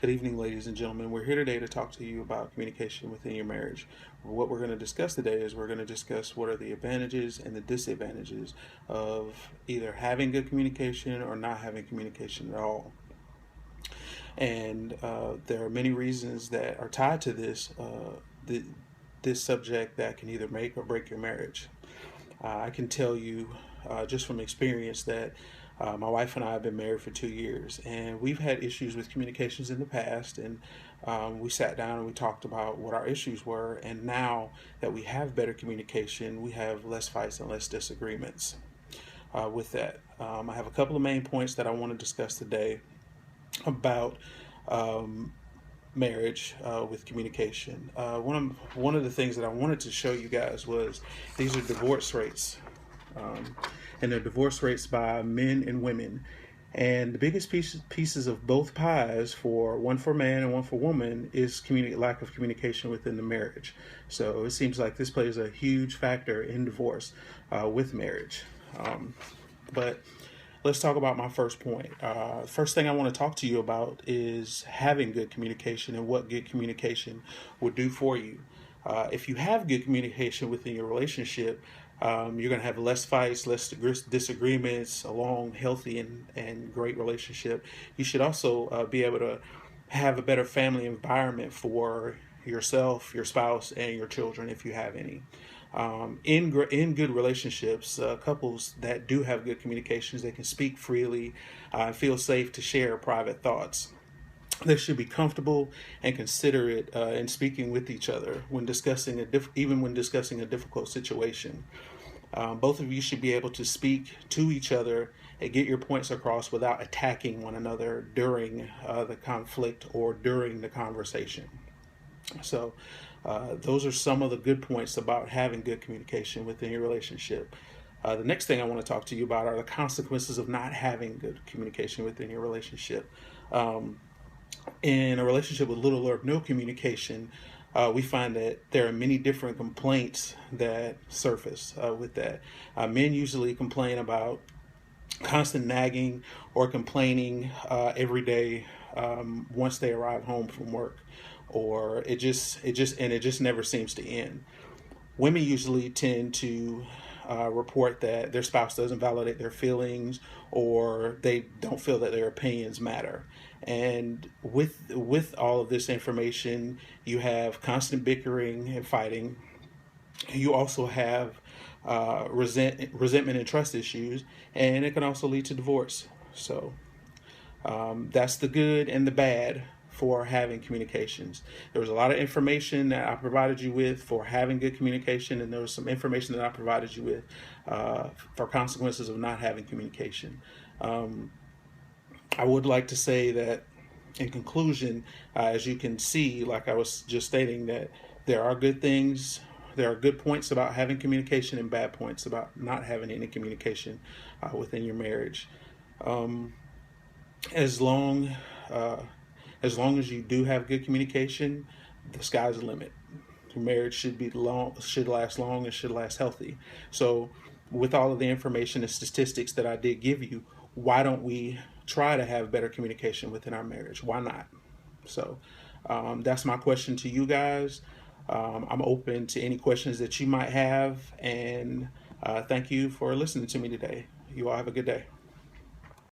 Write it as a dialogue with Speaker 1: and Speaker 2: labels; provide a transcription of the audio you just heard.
Speaker 1: Good evening, ladies and gentlemen. We're here today to talk to you about communication within your marriage. What we're going to discuss today is we're going to discuss what are the advantages and the disadvantages of either having good communication or not having communication at all. And there are many reasons that are tied to this subject that can either make or break your marriage. I can tell you just from experience that my wife and I have been married for 2 years, and we've had issues with communications in the past. And we sat down and we talked about what our issues were. And now that we have better communication, we have less fights and less disagreements with that. I have a couple of main points that I want to discuss today about marriage with communication. One of the things that I wanted to show you guys was these are divorce rates, and they're divorce rates by men and women. And the biggest pieces of both pies, for one for man and one for woman, is lack of communication within the marriage. So it seems like this plays a huge factor in divorce with marriage. But let's talk about my first point. First thing I want to talk to you about is having good communication and what good communication would do for you. If you have good communication within your relationship, you're going to have less fights, less disagreements, a long, healthy, and great relationship. You should also be able to have a better family environment for yourself, your spouse, and your children if you have any. In good relationships, couples that do have good communications, they can speak freely, feel safe to share private thoughts. They should be comfortable and considerate in speaking with each other when discussing even when discussing a difficult situation. Both of you should be able to speak to each other and get your points across without attacking one another during the conflict or during the conversation. So those are some of the good points about having good communication within your relationship. The next thing I want to talk to you about are the consequences of not having good communication within your relationship. In a relationship with little or no communication, we find that there are many different complaints that surface with that. Men usually complain about constant nagging or complaining every day once they arrive home from work, or it just never seems to end. Women usually tend to report that their spouse doesn't validate their feelings, or they don't feel that their opinions matter. And with all of this information, you have constant bickering and fighting. You also have resentment and trust issues, and it can also lead to divorce. So that's the good and the bad for having communications. There was a lot of information that I provided you with for having good communication, and there was some information that I provided you with for consequences of not having communication. I would like to say that, in conclusion, as you can see, like I was just stating, that there are good things, there are good points about having communication and bad points about not having any communication within your marriage. As long as you do have good communication, the sky's the limit. Your marriage should last long, and should last healthy. So, with all of the information and statistics that I did give you, why don't we try to have better communication within our marriage? Why not? So, that's my question to you guys. I'm open to any questions that you might have, and thank you for listening to me today. You all have a good day.